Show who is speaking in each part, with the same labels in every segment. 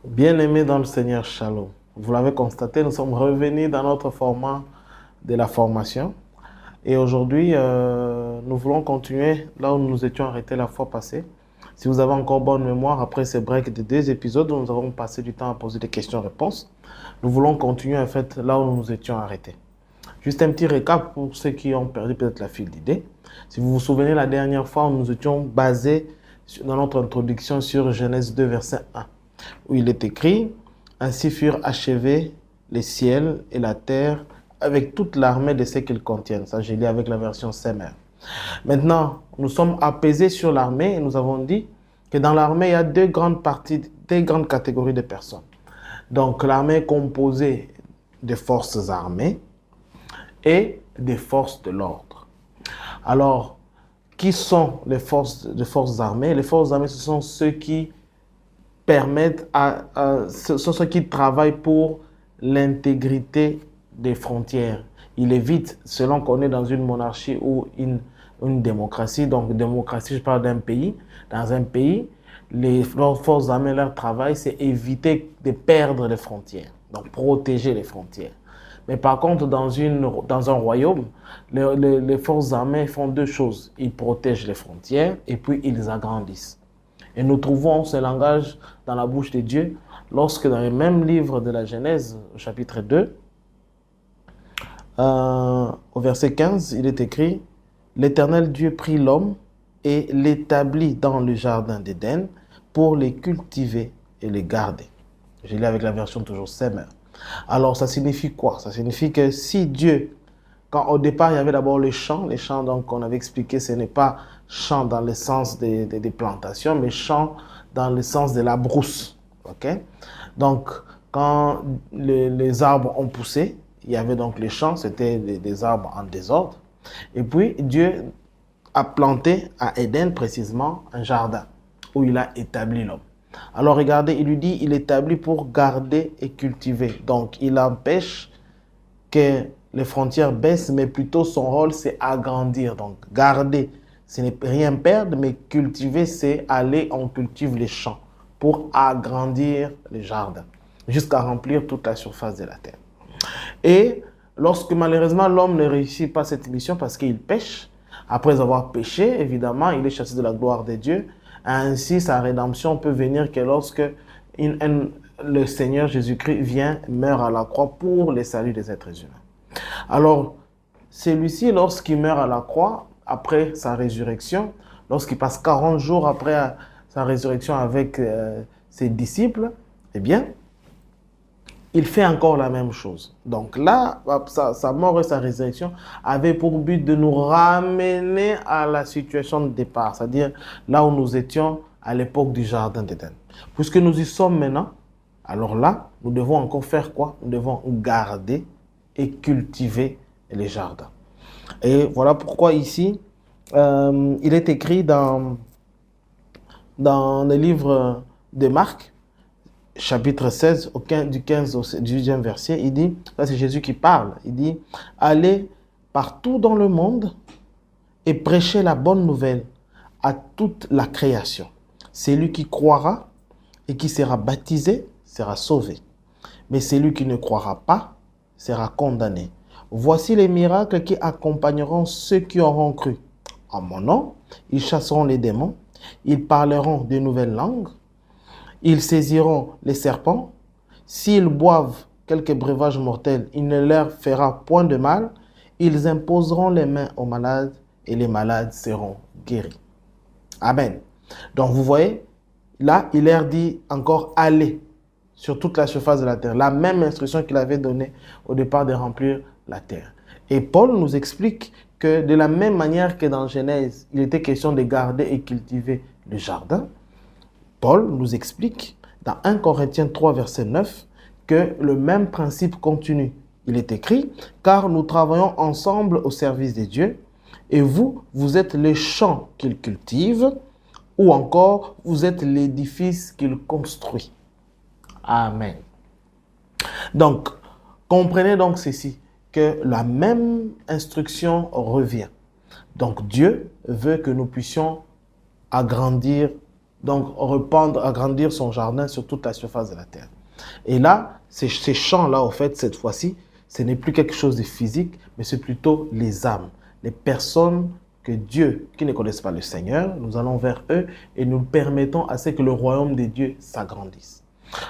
Speaker 1: Bien-aimés dans le Seigneur, Shalom. Vous l'avez constaté, nous sommes revenus dans notre format de la formation. Et aujourd'hui, nous voulons continuer là où nous nous étions arrêtés la fois passée. Si vous avez encore bonne mémoire, après ces breaks de 2 épisodes où nous avons passé du temps à poser des questions-réponses, nous voulons continuer en fait là où nous nous étions arrêtés. Juste un petit récap pour ceux qui ont perdu peut-être la file d'idées. Si vous vous souvenez, la dernière fois, nous étions basés dans notre introduction sur Genèse 2, verset 1, où il est écrit « Ainsi furent achevés les ciels et la terre avec toute l'armée de ce qu'ils contiennent ». Ça, j'ai lu avec la version Semer. Maintenant, nous sommes apaisés sur l'armée et nous avons dit que dans l'armée, il y a deux grandes catégories de personnes. Donc, l'armée est composée des forces armées et des forces de l'ordre. Alors, qui sont les forces armées? Les forces armées, ce sont ceux qui ce sont ceux qui travaillent pour l'intégrité des frontières. Il évite, selon qu'on est dans une monarchie ou une démocratie, donc démocratie, je parle d'un pays. Dans un pays, les forces armées, leur travail, c'est éviter de perdre les frontières, donc protéger les frontières. Mais par contre, dans un royaume, les forces armées font deux choses. Ils protègent les frontières et puis ils agrandissent. Et nous trouvons ce langage dans la bouche de Dieu lorsque dans le même livre de la Genèse, au chapitre 2, au verset 15, il est écrit « L'Éternel Dieu prit l'homme et l'établit dans le jardin d'Éden pour les cultiver et les garder. » Je lis avec la version toujours Semer. Alors, ça signifie quoi? Ça signifie que si Dieu, quand au départ, il y avait d'abord les champs, donc on avait expliqué, ce n'est pas champ dans le sens des plantations, mais champ dans le sens de la brousse. Okay? Donc, quand les arbres ont poussé, il y avait donc les champs, c'était des arbres en désordre. Et puis, Dieu a planté à Éden précisément un jardin où il a établi l'homme. Alors regardez, il lui dit, il établit pour garder et cultiver. Donc, il empêche que les frontières baissent, mais plutôt son rôle, c'est agrandir. Donc, garder, ce n'est rien perdre, mais cultiver, c'est aller, on cultive les champs pour agrandir les jardins, jusqu'à remplir toute la surface de la terre. Et lorsque malheureusement l'homme ne réussit pas cette mission parce qu'il pêche, après avoir péché, évidemment, il est chassé de la gloire de Dieu. Ainsi, sa rédemption peut venir que lorsque le Seigneur Jésus-Christ vient, meurt à la croix pour le salut des êtres humains. Alors, celui-ci, lorsqu'il meurt à la croix, après sa résurrection, lorsqu'il passe 40 jours après sa résurrection avec ses disciples, eh bien, il fait encore la même chose. Donc là, sa mort et sa résurrection avaient pour but de nous ramener à la situation de départ, c'est-à-dire là où nous étions à l'époque du jardin d'Éden. Puisque nous y sommes maintenant, alors là, nous devons encore faire quoi? Nous devons garder et cultiver les jardins. Et voilà pourquoi ici, il est écrit dans le livre de Marc, chapitre 16, du 15 au 18e verset, il dit, là c'est Jésus qui parle, il dit, allez partout dans le monde et prêchez la bonne nouvelle à toute la création. Celui qui croira et qui sera baptisé sera sauvé, mais celui qui ne croira pas sera condamné. Voici les miracles qui accompagneront ceux qui auront cru. En mon nom, ils chasseront les démons, ils parleront de nouvelles langues, ils saisiront les serpents. S'ils boivent quelques breuvages mortels, il ne leur fera point de mal. Ils imposeront les mains aux malades et les malades seront guéris. Amen. Donc vous voyez, là, il leur dit encore aller sur toute la surface de la terre. La même instruction qu'il avait donnée au départ de remplir la terre. Et Paul nous explique que de la même manière que dans Genèse, il était question de garder et cultiver le jardin, Paul nous explique dans 1 Corinthiens 3, verset 9, que le même principe continue. Il est écrit, car nous travaillons ensemble au service de Dieu, et vous, vous êtes les champs qu'il cultive, ou encore, vous êtes l'édifice qu'il construit. Amen. Donc, comprenez donc ceci, que la même instruction revient. Donc, Dieu veut que nous puissions agrandir Donc, répandre, agrandir son jardin sur toute la surface de la terre. Et là, ces champs-là, au fait, cette fois-ci, ce n'est plus quelque chose de physique, mais c'est plutôt les âmes, les personnes que Dieu, qui ne connaissent pas le Seigneur, nous allons vers eux et nous permettons à ce que le royaume de Dieu s'agrandisse.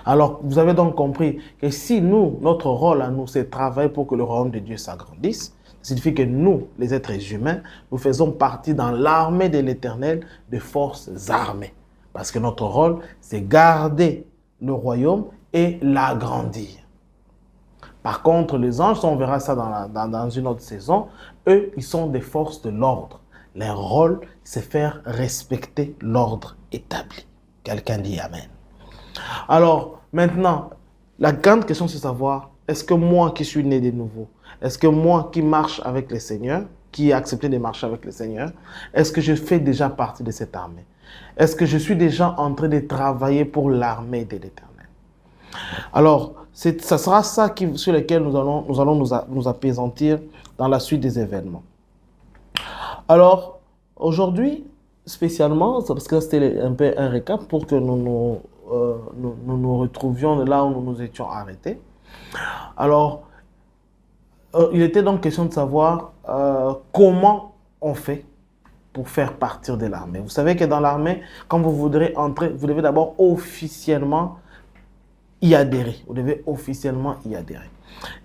Speaker 1: Alors, vous avez donc compris que si nous, notre rôle à nous, c'est de travailler pour que le royaume de Dieu s'agrandisse, ça signifie que nous, les êtres humains, nous faisons partie dans l'armée de l'Éternel des forces armées. Parce que notre rôle, c'est garder le royaume et l'agrandir. Par contre, les anges, on verra ça dans une autre saison, eux, ils sont des forces de l'ordre. Leur rôle, c'est faire respecter l'ordre établi. Quelqu'un dit Amen. Alors, maintenant, la grande question, c'est de savoir, est-ce que moi qui suis né de nouveau, est-ce que moi qui marche avec le Seigneur, qui ai accepté de marcher avec le Seigneur, est-ce que je fais déjà partie de cette armée? Est-ce que je suis déjà en train de travailler pour l'armée de l'Éternel? Alors, ça sera ça sur lequel nous allons nous apaisantir dans la suite des événements. Alors, aujourd'hui, spécialement, parce que c'était un peu un récap pour que nous nous retrouvions là où nous nous étions arrêtés. Alors, il était donc question de savoir comment on fait pour faire partir de l'armée. Vous savez que dans l'armée, quand vous voudrez entrer, vous devez d'abord officiellement y adhérer. Vous devez officiellement y adhérer.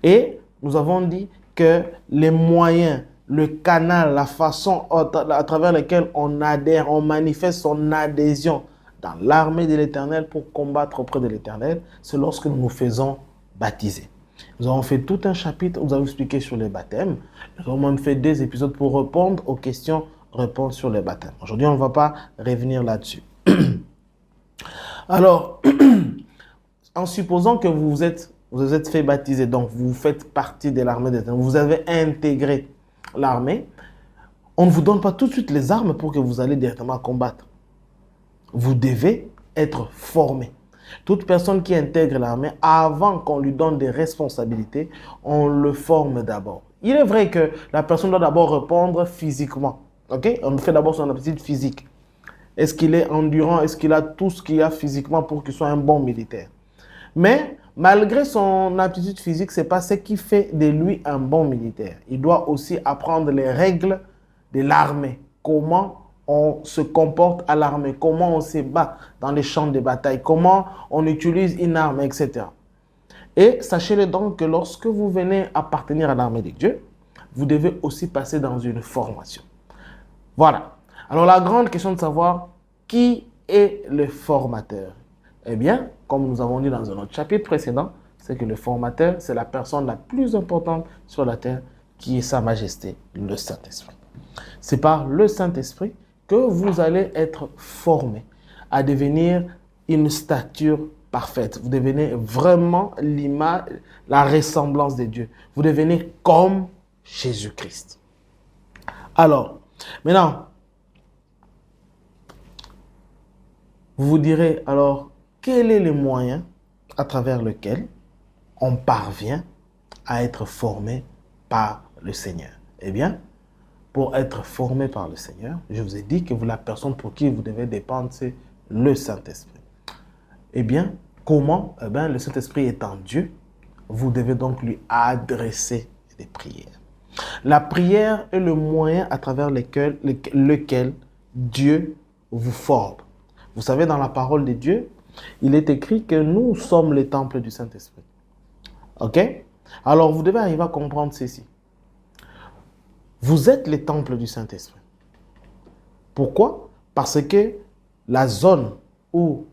Speaker 1: Et nous avons dit que les moyens, le canal, la façon à travers laquelle on adhère, on manifeste son adhésion dans l'armée de l'Éternel pour combattre auprès de l'Éternel, c'est lorsque nous nous faisons baptiser. Nous avons fait tout un chapitre, nous avons expliqué sur les baptêmes. Nous avons même fait 2 épisodes pour répondre aux questions, répondre sur les baptêmes. Aujourd'hui, on ne va pas revenir là-dessus. Alors, en supposant que vous vous êtes fait baptiser, donc vous faites partie de l'armée des ténèbres, vous avez intégré l'armée, on ne vous donne pas tout de suite les armes pour que vous allez directement combattre. Vous devez être formé. Toute personne qui intègre l'armée, avant qu'on lui donne des responsabilités, on le forme d'abord. Il est vrai que la personne doit d'abord répondre physiquement. Okay? On fait d'abord son aptitude physique. Est-ce qu'il est endurant? Est-ce qu'il a tout ce qu'il a physiquement pour qu'il soit un bon militaire? Mais malgré son aptitude physique, ce n'est pas ce qui fait de lui un bon militaire. Il doit aussi apprendre les règles de l'armée. Comment on se comporte à l'armée, comment on se bat dans les champs de bataille, comment on utilise une arme, etc. Et sachez-le donc que lorsque vous venez appartenir à l'armée de Dieu, vous devez aussi passer dans une formation. Voilà. Alors la grande question de savoir qui est le formateur? Eh bien, comme nous avons dit dans un autre chapitre précédent, c'est que le formateur, c'est la personne la plus importante sur la terre, qui est Sa Majesté, le Saint-Esprit. C'est par le Saint-Esprit que vous allez être formé à devenir une stature parfaite. Vous devenez vraiment l'image, la ressemblance de Dieu. Vous devenez comme Jésus-Christ. Alors, maintenant, vous vous direz, alors, quel est le moyen à travers lequel on parvient à être formé par le Seigneur? Eh bien, pour être formé par le Seigneur, je vous ai dit que la personne pour qui vous devez dépendre, c'est le Saint-Esprit. Eh bien, comment? Eh bien, le Saint-Esprit étant Dieu, vous devez donc lui adresser des prières. La prière est le moyen à travers lequel Dieu vous forme. Vous savez, dans la parole de Dieu, il est écrit que nous sommes le temple du Saint-Esprit. Ok? Alors, vous devez arriver à comprendre ceci. Vous êtes le temple du Saint-Esprit. Pourquoi? Parce que la zone ou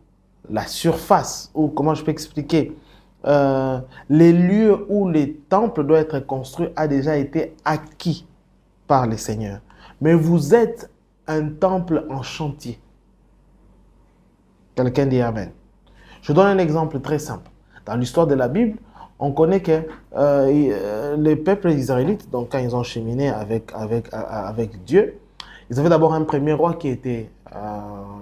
Speaker 1: la surface, ou comment je peux expliquer, les lieux où les temples doivent être construits a déjà été acquis par le Seigneur. Mais vous êtes un temple en chantier. Quelqu'un dit Amen. Je donne un exemple très simple. Dans l'histoire de la Bible, on connaît que les peuples israélites, donc quand ils ont cheminé avec Dieu, ils avaient d'abord un premier roi qui était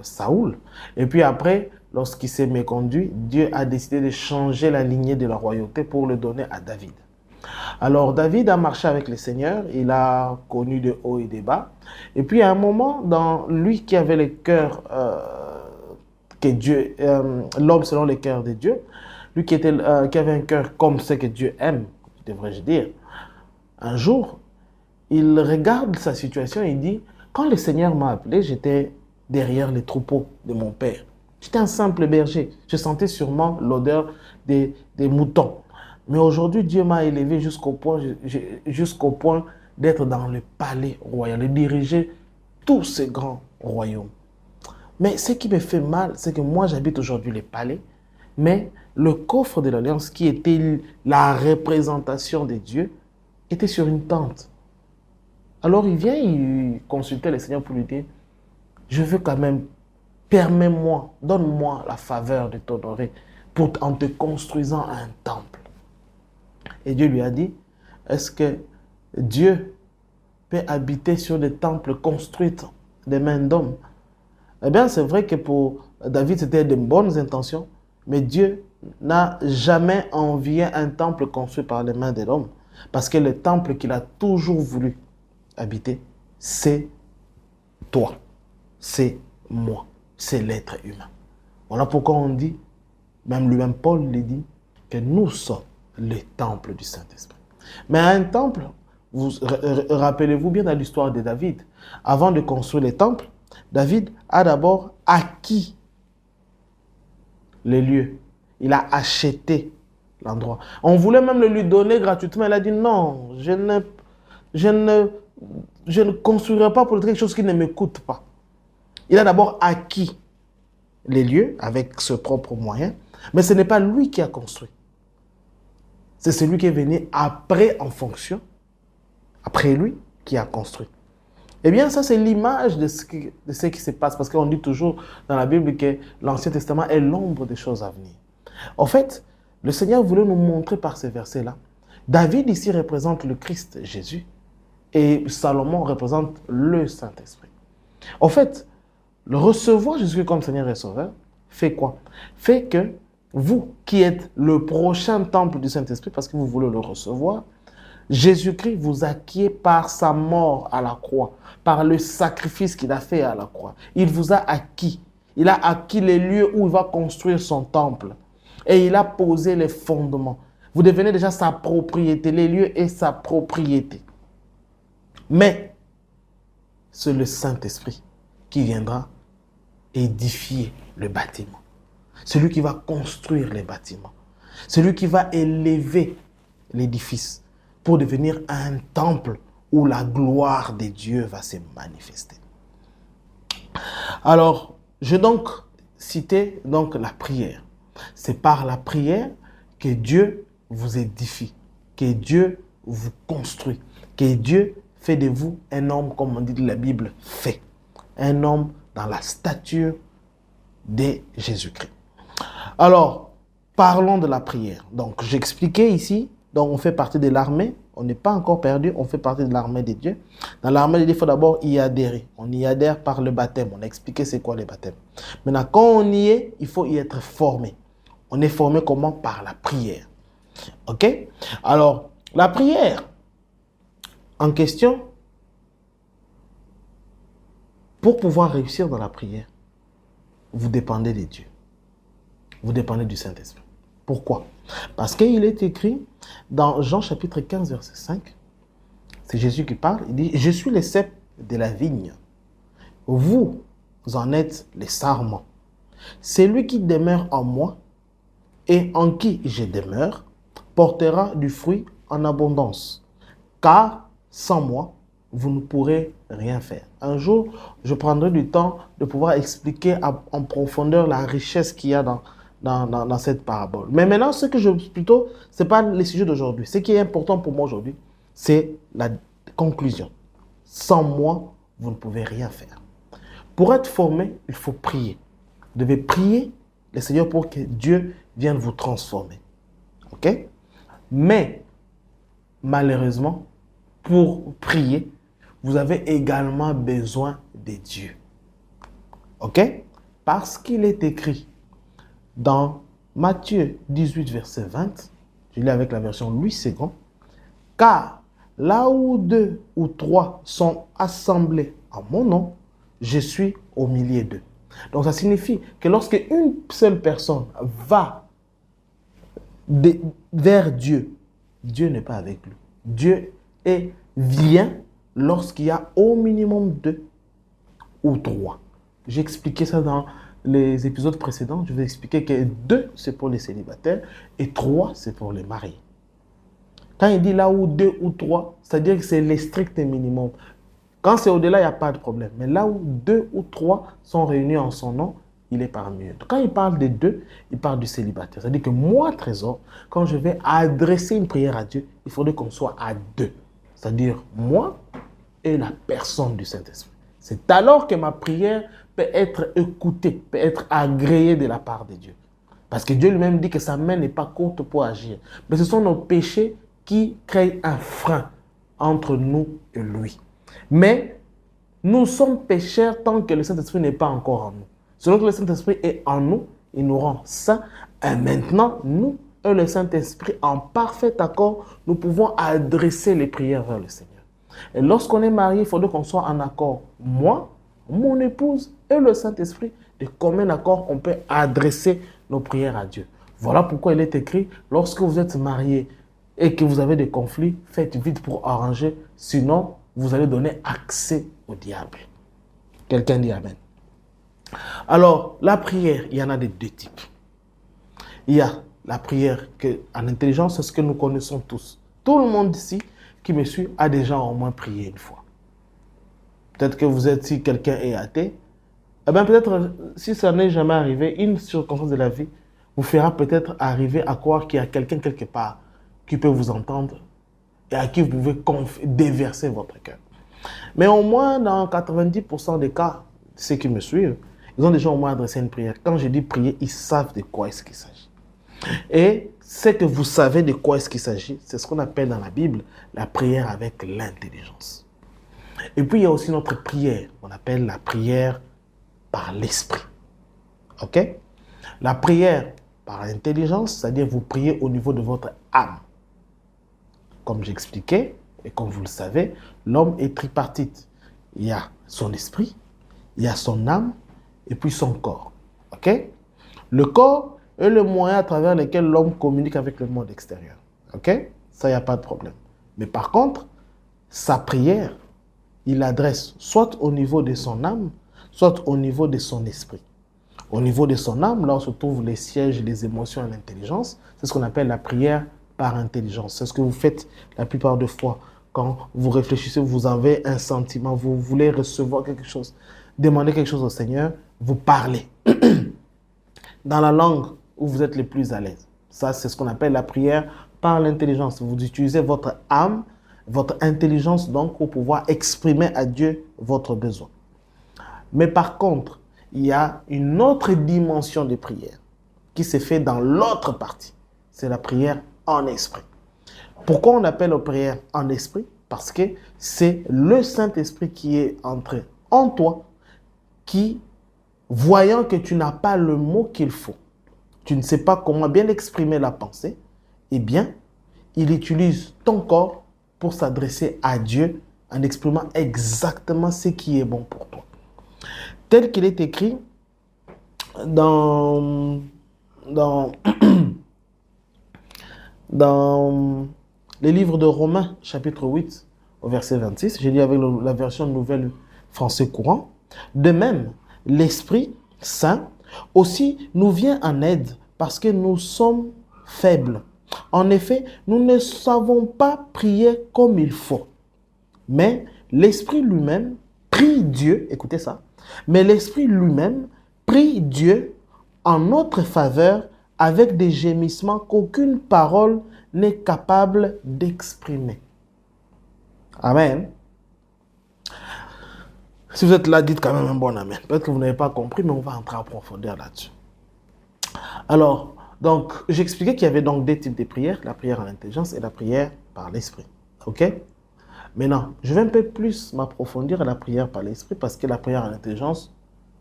Speaker 1: Saoul. Et puis après, lorsqu'il s'est méconduit, Dieu a décidé de changer la lignée de la royauté pour le donner à David. Alors David a marché avec le Seigneur, il a connu de hauts et des bas. Et puis à un moment, dans lui qui avait le cœur que Dieu, l'homme selon le cœur de Dieu, lui qui avait un cœur comme ce que Dieu aime, devrais-je dire, un jour, il regarde sa situation et il dit, quand le Seigneur m'a appelé, j'étais derrière les troupeaux de mon père. J'étais un simple berger. Je sentais sûrement l'odeur des moutons. Mais aujourd'hui, Dieu m'a élevé jusqu'au point d'être dans le palais royal, de diriger tous ces grands royaumes. Mais ce qui me fait mal, c'est que moi, j'habite aujourd'hui les palais, mais le coffre de l'Alliance, qui était la représentation de Dieu, était sur une tente. Alors il vient, il consultait le Seigneur pour lui dire, je veux quand même, permets-moi, donne-moi la faveur de t'honorer en te construisant un temple. Et Dieu lui a dit, est-ce que Dieu peut habiter sur des temples construits des mains d'hommes? Eh bien, c'est vrai que pour David, c'était de bonnes intentions, mais Dieu n'a jamais envié un temple construit par les mains de l'homme. Parce que le temple qu'il a toujours voulu habiter, c'est toi, c'est moi, c'est l'être humain. Voilà pourquoi on dit, même lui-même Paul le dit, que nous sommes le temple du Saint-Esprit. Mais un temple, rappelez-vous bien dans l'histoire de David, avant de construire les temples, David a d'abord acquis les lieux. Il a acheté l'endroit. On voulait même le lui donner gratuitement. Il a dit non, je ne construirai pas pour quelque chose qui ne me coûte pas. Il a d'abord acquis les lieux avec ses propres moyens, mais ce n'est pas lui qui a construit. C'est celui qui est venu après en fonction, après lui, qui a construit. Eh bien, ça, c'est l'image de ce qui se passe, parce qu'on dit toujours dans la Bible que l'Ancien Testament est l'ombre des choses à venir. En fait, le Seigneur voulait nous montrer par ces versets-là. David ici représente le Christ Jésus et Salomon représente le Saint-Esprit. En fait, le recevoir Jésus comme Seigneur et Sauveur fait quoi? Fait que vous qui êtes le prochain temple du Saint-Esprit, parce que vous voulez le recevoir, Jésus-Christ vous acquiert par sa mort à la croix, par le sacrifice qu'il a fait à la croix. Il vous a acquis. Il a acquis les lieux où il va construire son temple. Et il a posé les fondements. Vous devenez déjà sa propriété, les lieux et sa propriété. Mais c'est le Saint-Esprit qui viendra édifier le bâtiment. Celui qui va construire les bâtiments. Celui qui va élever l'édifice pour devenir un temple où la gloire de Dieu va se manifester. Alors, je vais donc citer la prière. C'est par la prière que Dieu vous édifie, que Dieu vous construit, que Dieu fait de vous un homme, comme on dit de la Bible, fait. Un homme dans la stature de Jésus-Christ. Alors, parlons de la prière. Donc, j'expliquais ici, donc on fait partie de l'armée, on n'est pas encore perdu, on fait partie de l'armée de Dieu. Dans l'armée de Dieu, il faut d'abord y adhérer. On y adhère par le baptême. On a expliqué c'est quoi le baptême. Maintenant, quand on y est, il faut y être formé. On est formé comment? Par la prière. Ok? Alors, la prière en question, pour pouvoir réussir dans la prière, vous dépendez de Dieu. Vous dépendez du Saint-Esprit. Pourquoi? Parce qu'il est écrit dans Jean chapitre 15, verset 5, c'est Jésus qui parle, il dit « Je suis le cep de la vigne, vous en êtes les sarments. Celui qui demeure en moi et en qui je demeure portera du fruit en abondance, car sans moi, vous ne pourrez rien faire. » Un jour, je prendrai du temps de pouvoir expliquer en profondeur la richesse qu'il y a dans cette parabole. Mais maintenant, ce n'est pas le sujet d'aujourd'hui. Ce qui est important pour moi aujourd'hui, c'est la conclusion. Sans moi, vous ne pouvez rien faire. Pour être formé, il faut prier. Vous devez prier le Seigneur pour que Dieu vienne vous transformer. Ok? Mais, malheureusement, pour prier, vous avez également besoin de Dieu. Ok? Parce qu'il est écrit dans Matthieu 18, verset 20, je lis avec la version Louis II, « Car là où 2 ou 3 sont assemblés en mon nom, je suis au milieu d'eux. » Donc ça signifie que lorsque une seule personne va vers Dieu, Dieu n'est pas avec lui. Dieu vient lorsqu'il y a au minimum 2 ou 3. J'ai expliqué ça dans les épisodes précédents. Je vais expliquer que 2, c'est pour les célibataires et 3, c'est pour les mariés. Quand il dit là où 2 ou 3, c'est-à-dire que c'est les stricts minimum. Quand c'est au-delà, il n'y a pas de problème. Mais là où 2 ou 3 sont réunis en son nom, il est parmi eux. Quand il parle des 2, il parle du célibataire. C'est-à-dire que moi, Trésor, quand je vais adresser une prière à Dieu, il faudrait qu'on soit à 2. C'est-à-dire moi et la personne du Saint-Esprit. C'est alors que ma prière peut être écoutée, peut être agréée de la part de Dieu. Parce que Dieu lui-même dit que sa main n'est pas courte pour agir. Mais ce sont nos péchés qui créent un frein entre nous et lui. Mais nous sommes pécheurs tant que le Saint-Esprit n'est pas encore en nous. Selon que le Saint-Esprit est en nous, il nous rend saints. Et maintenant, nous et le Saint-Esprit, en parfait accord, nous pouvons adresser les prières vers le Seigneur. Et lorsqu'on est marié, il faudrait qu'on soit en accord. Moi, mon épouse et le Saint-Esprit, de commun accord, on peut adresser nos prières à Dieu. Voilà pourquoi il est écrit, lorsque vous êtes mariés et que vous avez des conflits, faites vite pour arranger, sinon vous allez donner accès au diable. Quelqu'un dit Amen. Alors, la prière, il y en a de 2 types. Il y a la prière en intelligence, c'est ce que nous connaissons tous. Tout le monde ici qui me suit a déjà au moins prié une fois. Peut-être que vous êtes, si quelqu'un est athée, eh bien peut-être, si ça n'est jamais arrivé, une circonstance de la vie vous fera peut-être arriver à croire qu'il y a quelqu'un quelque part qui peut vous entendre et à qui vous pouvez déverser votre cœur. Mais au moins, dans 90% des cas, ceux qui me suivent, ils ont déjà au moins adressé une prière. Quand je dis prier, ils savent de quoi est-ce qu'il s'agit. Et ce que vous savez de quoi est-ce qu'il s'agit, c'est ce qu'on appelle dans la Bible la prière avec l'intelligence. Et puis, il y a aussi notre prière, qu'on appelle la prière par l'esprit. OK? La prière par l'intelligence, c'est-à-dire vous priez au niveau de votre âme. Comme j'expliquais, et comme vous le savez, l'homme est tripartite. Il y a son esprit, il y a son âme, et puis son corps. OK? Le corps est le moyen à travers lequel l'homme communique avec le monde extérieur. OK? Ça, il n'y a pas de problème. Mais par contre, sa prière, il l'adresse soit au niveau de son âme, soit au niveau de son esprit. Au niveau de son âme, là où se trouvent les sièges, les émotions et l'intelligence, c'est ce qu'on appelle la prière par intelligence. C'est ce que vous faites la plupart des fois. Quand vous réfléchissez, vous avez un sentiment, vous voulez recevoir quelque chose, demander quelque chose au Seigneur, vous parlez dans la langue où vous êtes le plus à l'aise. Ça, c'est ce qu'on appelle la prière par l'intelligence. Vous utilisez votre âme, votre intelligence, donc, pour pouvoir exprimer à Dieu votre besoin. Mais par contre, il y a une autre dimension de prière qui se fait dans l'autre partie. C'est la prière en esprit. Pourquoi on appelle la prière en esprit? Parce que c'est le Saint-Esprit qui est entré en toi, qui, voyant que tu n'as pas le mot qu'il faut, tu ne sais pas comment bien exprimer la pensée, eh bien, il utilise ton corps pour s'adresser à Dieu en exprimant exactement ce qui est bon pour toi. Tel qu'il est écrit dans les livres de Romains, chapitre 8, au verset 26, j'ai lu avec la version nouvelle français courant. De même, l'Esprit Saint aussi nous vient en aide parce que nous sommes faibles. En effet, nous ne savons pas prier comme il faut. Mais l'Esprit lui-même prie Dieu, écoutez ça, mais l'Esprit lui-même prie Dieu en notre faveur avec des gémissements qu'aucune parole n'est capable d'exprimer. Amen. Si vous êtes là, dites quand même un bon amen. Peut-être que vous n'avez pas compris, mais on va entrer en profondeur là-dessus. Alors, donc, j'expliquais qu'il y avait donc 2 types de prières, la prière en intelligence et la prière par l'esprit. OK? Maintenant, je vais un peu plus m'approfondir à la prière par l'esprit parce que la prière en intelligence,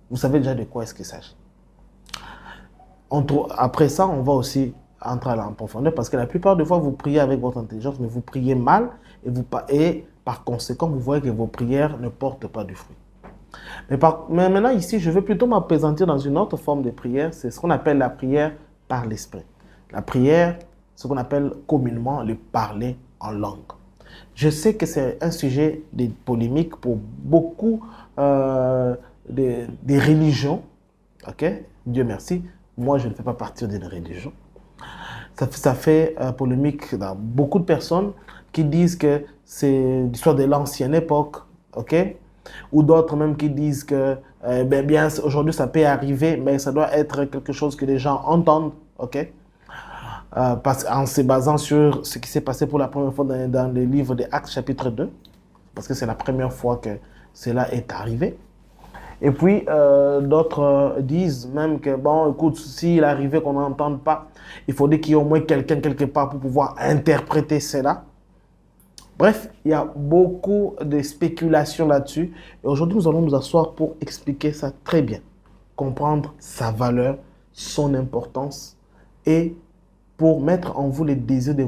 Speaker 1: vous savez déjà de quoi est-ce qu'il s'agit. Après ça, on va aussi entrer en profondeur parce que la plupart des fois, vous priez avec votre intelligence, mais vous priez mal et par conséquent, vous voyez que vos prières ne portent pas de fruits. Mais maintenant, ici, je veux plutôt m'appesantir dans une autre forme de prière. C'est ce qu'on appelle la prière par l'esprit. La prière, ce qu'on appelle communément le parler en langue. Je sais que c'est un sujet de polémique pour beaucoup des religions. Ok? Dieu merci. Moi, je ne fais pas partie d'une religion. Ça fait polémique dans beaucoup de personnes qui disent que c'est l'histoire de l'ancienne époque. Ok? Ou d'autres même qui disent que bien aujourd'hui ça peut arriver, mais ça doit être quelque chose que les gens entendent, ok? En se basant sur ce qui s'est passé pour la première fois dans le livre des Actes chapitre 2, parce que c'est la première fois que cela est arrivé. Et puis d'autres disent même que bon, écoute, s'il arrivait qu'on n'entende pas, il faudrait qu'il y ait au moins quelqu'un quelque part pour pouvoir interpréter cela. Bref, il y a beaucoup de spéculations là-dessus. Et aujourd'hui, nous allons nous asseoir pour expliquer ça très bien. Comprendre sa valeur, son importance et pour mettre en vous le désir de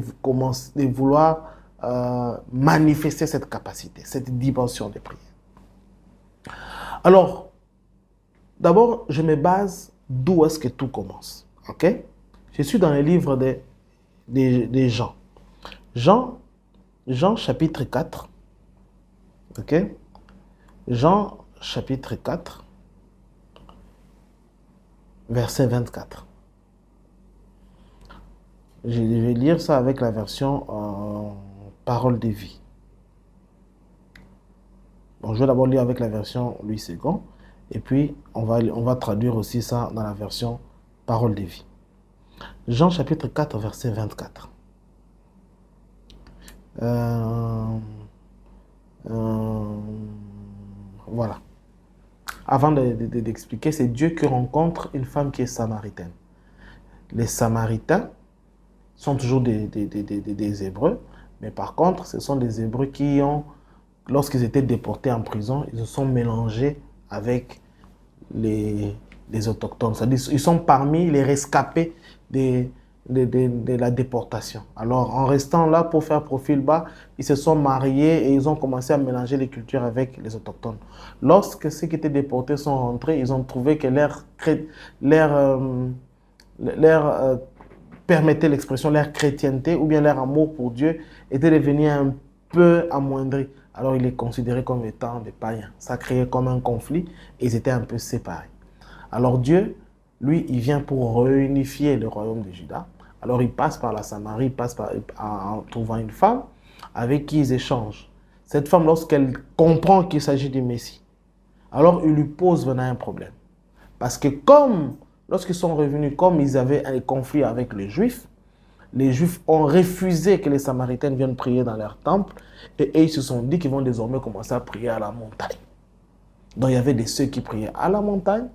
Speaker 1: vouloir manifester cette capacité, cette dimension de prière. Alors, d'abord, je me base d'où est-ce que tout commence. Ok? Je suis dans le livre des Jean. Jean chapitre 4, ok? Jean chapitre 4, verset 24. Je vais lire ça avec la version Parole de vie. Bon, je vais d'abord lire avec la version Louis II, et puis on va traduire aussi ça dans la version Parole de vie. Jean chapitre 4, verset 24. Voilà. Avant d'expliquer, c'est Dieu qui rencontre une femme qui est samaritaine. Les Samaritains sont toujours des Hébreux, mais par contre, ce sont des Hébreux qui ont, lorsqu'ils étaient déportés en prison, ils se sont mélangés avec les autochtones. C'est-à-dire, ils sont parmi les rescapés de la déportation. Alors, en restant là pour faire profil bas, ils se sont mariés et ils ont commencé à mélanger les cultures avec les autochtones. Lorsque ceux qui étaient déportés sont rentrés, ils ont trouvé que permettait l'expression, leur chrétienté ou bien leur amour pour Dieu était devenu un peu amoindri. Alors, ils les considéraient comme étant des païens. Ça créait comme un conflit et ils étaient un peu séparés. Alors Dieu, lui, il vient pour réunifier le royaume de Juda. Alors il passe par la Samarie, il passe en trouvant une femme avec qui ils échangent. Cette femme, lorsqu'elle comprend qu'il s'agit du Messie, alors il lui pose vraiment un problème. Parce que lorsqu'ils sont revenus, comme ils avaient un conflit avec les Juifs ont refusé que les Samaritains viennent prier dans leur temple et ils se sont dit qu'ils vont désormais commencer à prier à la montagne. Donc il y avait ceux qui priaient à la montagne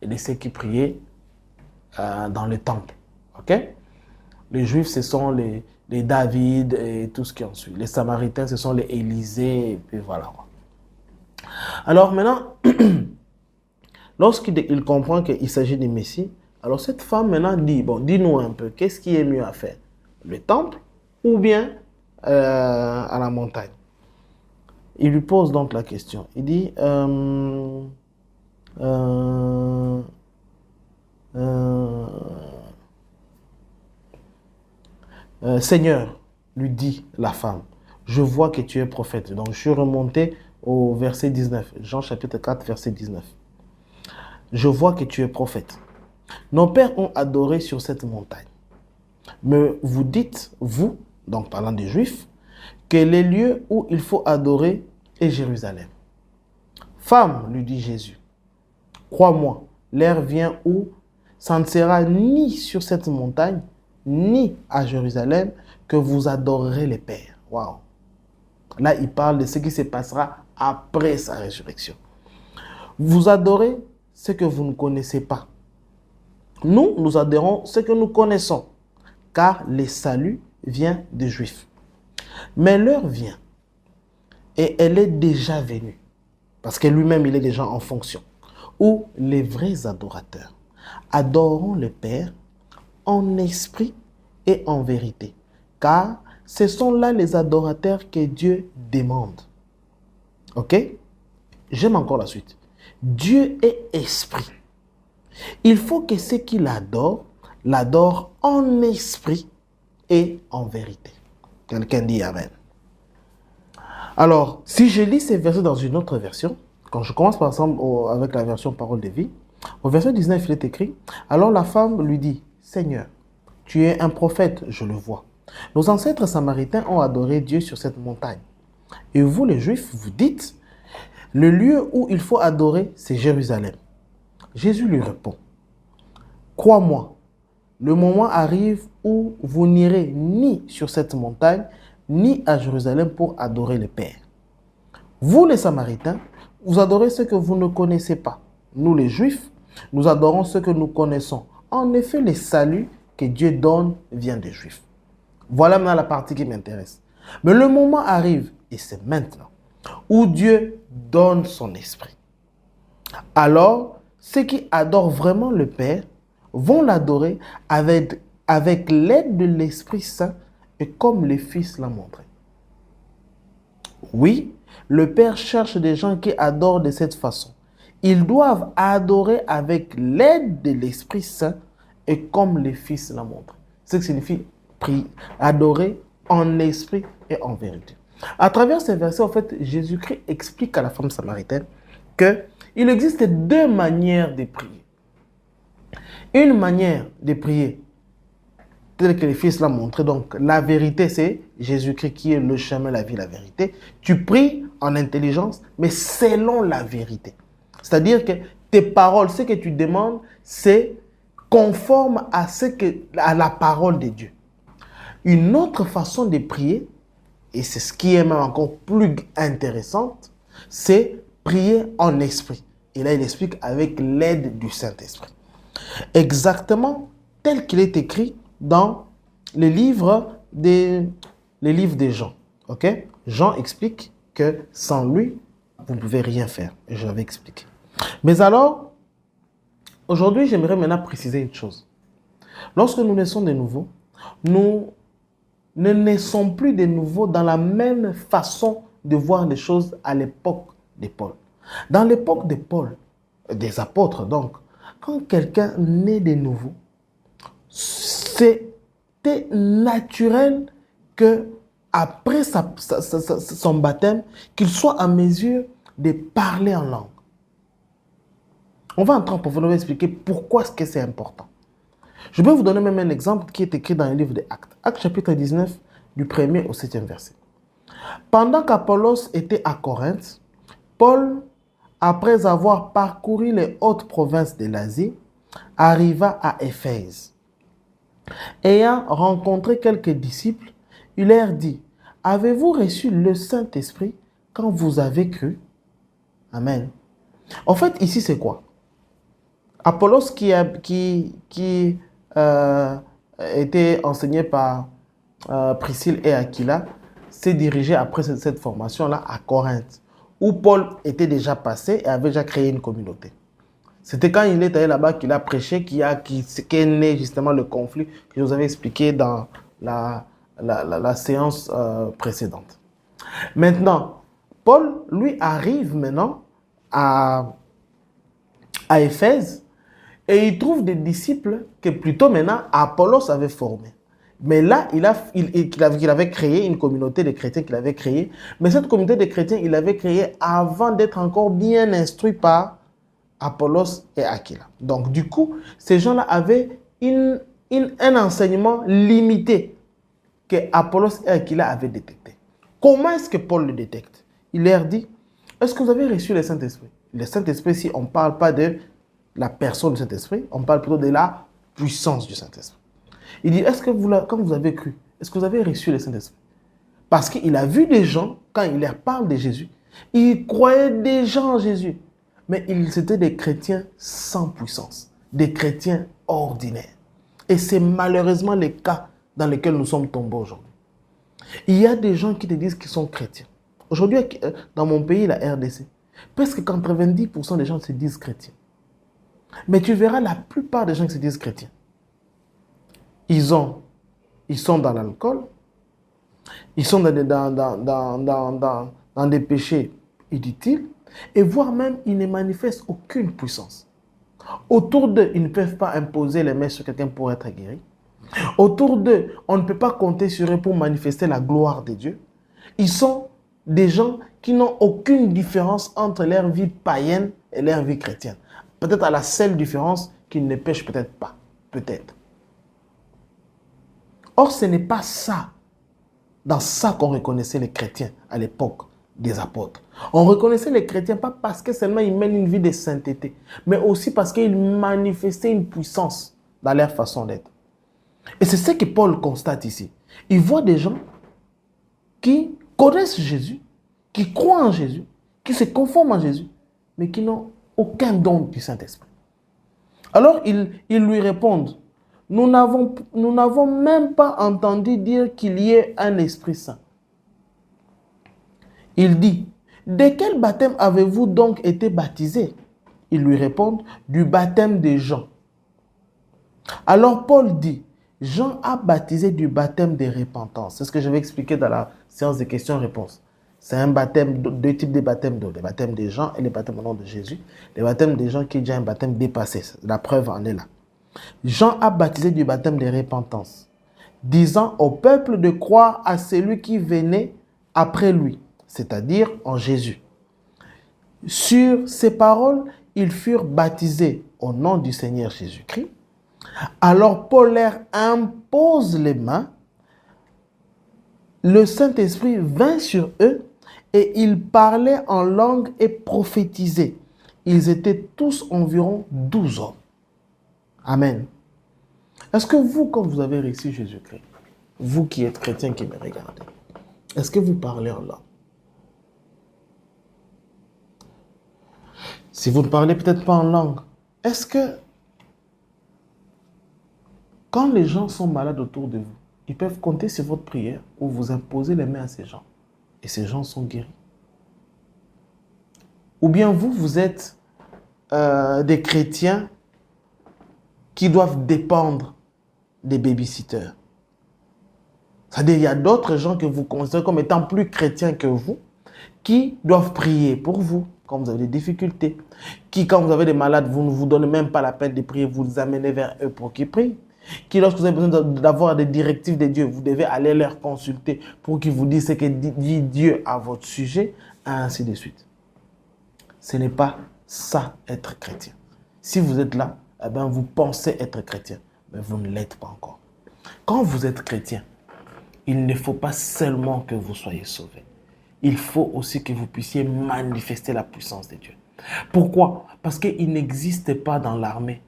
Speaker 1: et de ceux qui priaient dans le temple. Ok? Les Juifs, ce sont les David et tout ce qui en suit. Les Samaritains, ce sont les Élisée, et puis voilà. Alors maintenant, lorsqu'il comprend qu'il s'agit du Messie, alors cette femme maintenant dit, bon, dis-nous un peu, qu'est-ce qui est mieux à faire? Le temple ou bien à la montagne? Il lui pose donc la question. Il dit, Seigneur, lui dit la femme, je vois que tu es prophète. Donc je suis remonté au verset 19, Jean chapitre 4, verset 19. Je vois que tu es prophète. Nos pères ont adoré sur cette montagne. Mais vous dites, vous, donc parlant des Juifs, que les lieux où il faut adorer est Jérusalem. Femme, lui dit Jésus, crois-moi, l'heure vient où ça ne sera ni sur cette montagne, ni à Jérusalem que vous adorerez les pères. Waouh! Là, il parle de ce qui se passera après sa résurrection. Vous adorez ce que vous ne connaissez pas. Nous adorons ce que nous connaissons, car le salut vient des Juifs. Mais l'heure vient, et elle est déjà venue, parce que lui-même, il est déjà en fonction, où les vrais adorateurs adoreront le Père en esprit et en vérité, car ce sont là les adorateurs que Dieu demande. Ok? J'aime encore la suite. Dieu est esprit. Il faut que ceux qui l'adorent en esprit et en vérité. Quelqu'un dit Amen. Alors, si je lis ces versets dans une autre version, quand je commence par exemple avec la version Parole de vie, au verset 19, il est écrit, alors la femme lui dit, Seigneur, tu es un prophète, je le vois. Nos ancêtres samaritains ont adoré Dieu sur cette montagne. Et vous, les Juifs, vous dites, le lieu où il faut adorer, c'est Jérusalem. Jésus lui répond, crois-moi, le moment arrive où vous n'irez ni sur cette montagne, ni à Jérusalem pour adorer le Père. Vous, les Samaritains, vous adorez ce que vous ne connaissez pas. Nous, les Juifs, nous adorons ce que nous connaissons. En effet, le salut que Dieu donne vient des Juifs. Voilà maintenant la partie qui m'intéresse. Mais le moment arrive, et c'est maintenant, où Dieu donne son esprit. Alors, ceux qui adorent vraiment le Père vont l'adorer avec l'aide de l'Esprit Saint et comme le Fils l'a montré. Oui, le Père cherche des gens qui adorent de cette façon. Ils doivent adorer avec l'aide de l'Esprit Saint et comme le Fils l'a montré. Ce qui signifie adorer en esprit et en vérité. À travers ces versets, en fait, Jésus-Christ explique à la femme samaritaine qu'il existe deux manières de prier. Une manière de prier telle que le Fils l'a montré. Donc, la vérité, c'est Jésus-Christ qui est le chemin, la vie, la vérité. Tu pries en intelligence, mais selon la vérité. C'est-à-dire que tes paroles, ce que tu demandes, c'est conforme à la parole de Dieu. Une autre façon de prier, et c'est ce qui est même encore plus intéressante, c'est prier en esprit. Et là, il explique avec l'aide du Saint-Esprit. Exactement tel qu'il est écrit dans les livres des Jean. Okay? Jean explique que sans lui, vous ne pouvez rien faire. Et je l'avais expliqué. Mais alors, aujourd'hui, j'aimerais maintenant préciser une chose. Lorsque nous naissons de nouveau, nous ne naissons plus de nouveau dans la même façon de voir les choses à l'époque de Paul. Dans l'époque de Paul, des apôtres donc, quand quelqu'un naît de nouveau, c'était naturel que après son baptême, qu'il soit en mesure de parler en langue. On va entrer en profondeur et expliquer pourquoi est-ce que c'est important. Je vais vous donner même un exemple qui est écrit dans le livre des Actes. Actes chapitre 19, du 1er au 7e verset. Pendant qu'Apollos était à Corinthe, Paul, après avoir parcouru les hautes provinces de l'Asie, arriva à Éphèse. Ayant rencontré quelques disciples, il leur dit, « Avez-vous reçu le Saint-Esprit quand vous avez cru ?» Amen. En fait, ici, c'est quoi? Apollos qui était enseigné par Priscille et Aquila s'est dirigé après cette formation-là à Corinthe, où Paul était déjà passé et avait déjà créé une communauté. C'était quand il est allé là-bas qu'il a prêché, qu'est né justement le conflit que je vous avais expliqué dans la séance précédente. Maintenant, Paul, lui, arrive maintenant à Éphèse et il trouve des disciples que plutôt maintenant Apollos avait formés. Mais là, il avait créé une communauté de chrétiens qu'il avait créée. Mais cette communauté de chrétiens, il l'avait créée avant d'être encore bien instruit par Apollos et Aquila. Donc, du coup, ces gens-là avaient un enseignement limité que Apollos et Aquila avaient détecté. Comment est-ce que Paul le détecte? Il leur dit, est-ce que vous avez reçu le Saint-Esprit? Le Saint-Esprit, si on ne parle pas de la personne du Saint-Esprit, on parle plutôt de la puissance du Saint-Esprit. Il dit, est-ce que quand vous avez cru, est-ce que vous avez reçu le Saint-Esprit? Parce qu'il a vu des gens, quand il leur parle de Jésus, ils croyaient déjà en Jésus. Mais ils étaient des chrétiens sans puissance, des chrétiens ordinaires. Et c'est malheureusement le cas dans lequel nous sommes tombés aujourd'hui. Il y a des gens qui te disent qu'ils sont chrétiens. Aujourd'hui, dans mon pays, la RDC, presque 90% des gens se disent chrétiens. Mais tu verras la plupart des gens qui se disent chrétiens. Ils sont dans l'alcool, ils sont dans des péchés inutiles, Et voire même, ils ne manifestent aucune puissance. Autour d'eux, ils ne peuvent pas imposer les mains sur quelqu'un pour être guéri. Autour d'eux, on ne peut pas compter sur eux pour manifester la gloire de Dieu. Ils sont des gens qui n'ont aucune différence entre leur vie païenne et leur vie chrétienne. Peut-être à la seule différence qu'ils ne pêchent peut-être pas. Peut-être. Or, ce n'est pas ça, dans ça qu'on reconnaissait les chrétiens à l'époque des apôtres. On reconnaissait les chrétiens pas parce que seulement ils mènent une vie de sainteté, mais aussi parce qu'ils manifestaient une puissance dans leur façon d'être. Et c'est ce que Paul constate ici. Il voit des gens qui connaissent Jésus, qui croient en Jésus, qui se conforment à Jésus, mais qui n'ont aucun don du Saint-Esprit. Alors, ils lui répondent, nous n'avons même pas entendu dire qu'il y ait un Esprit Saint. Il dit, de quel baptême avez-vous donc été baptisés? Ils lui répondent, du baptême de Jean. Alors Paul dit, Jean a baptisé du baptême de repentance. C'est ce que je vais expliquer dans la séance de questions-réponses. C'est un baptême, deux types de baptêmes, le baptême de Jean et le baptême au nom de Jésus. Le baptême de Jean qui est déjà un baptême dépassé. La preuve en est là. Jean a baptisé du baptême de repentance, disant au peuple de croire à celui qui venait après lui, c'est-à-dire en Jésus. Sur ces paroles, ils furent baptisés au nom du Seigneur Jésus-Christ. Alors Paul leur impose les mains, le Saint-Esprit vint sur eux et ils parlaient en langue et prophétisaient. Ils étaient tous environ 12 hommes. Amen. Est-ce que vous, quand vous avez reçu Jésus-Christ, vous qui êtes chrétien qui me regardez, est-ce que vous parlez en langue? Si vous ne parlez peut-être pas en langue, est-ce que quand les gens sont malades autour de vous, ils peuvent compter sur votre prière ou vous imposer les mains à ces gens et ces gens sont guéris? Ou bien vous êtes des chrétiens qui doivent dépendre des babysitters. C'est-à-dire qu'il y a d'autres gens que vous considérez comme étant plus chrétiens que vous, qui doivent prier pour vous quand vous avez des difficultés, qui quand vous avez des malades, vous ne vous donnez même pas la peine de prier, vous les amenez vers eux pour qu'ils prient, qui lorsque vous avez besoin d'avoir des directives de Dieu, vous devez aller leur consulter pour qu'ils vous disent ce que dit Dieu à votre sujet, ainsi de suite. Ce n'est pas ça être chrétien. Si vous êtes là, eh bien, vous pensez être chrétien, mais vous ne l'êtes pas encore. Quand vous êtes chrétien, il ne faut pas seulement que vous soyez sauvés. Il faut aussi que vous puissiez manifester la puissance de Dieu. Pourquoi? Parce qu'il n'existe pas dans l'armée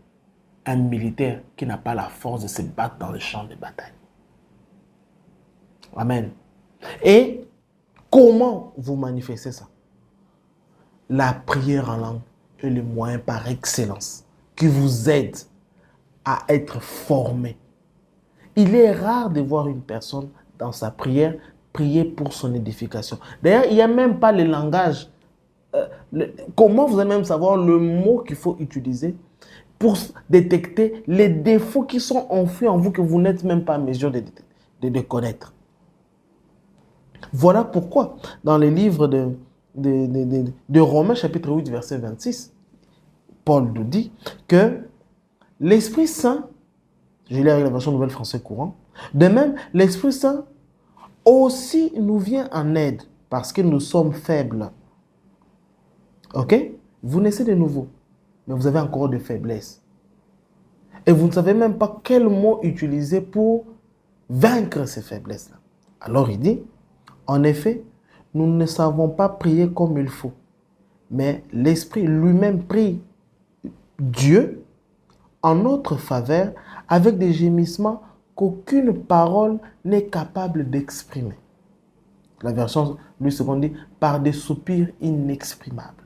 Speaker 1: un militaire qui n'a pas la force de se battre dans le champ de bataille. Amen. Et comment vous manifestez ça? La prière en langue est le moyen par excellence qui vous aide à être formé. Il est rare de voir une personne dans sa prière prier pour son édification. D'ailleurs, il n'y a même pas le langage. Comment vous allez même savoir le mot qu'il faut utiliser pour détecter les défauts qui sont enfouis en vous que vous n'êtes même pas en mesure de connaître. Voilà pourquoi, dans le livre de Romains, chapitre 8, verset 26, Paul nous dit que l'Esprit Saint, je lis avec la version Nouvelle Français courant, de même, l'Esprit Saint aussi nous vient en aide parce que nous sommes faibles. Ok? Vous naissez de nouveau, mais vous avez encore des faiblesses. Et vous ne savez même pas quel mot utiliser pour vaincre ces faiblesses-là. Alors il dit, en effet, nous ne savons pas prier comme il faut, mais l'Esprit lui-même prie Dieu en notre faveur avec des gémissements qu'aucune parole n'est capable d'exprimer. La version Louis II dit par des soupirs inexprimables.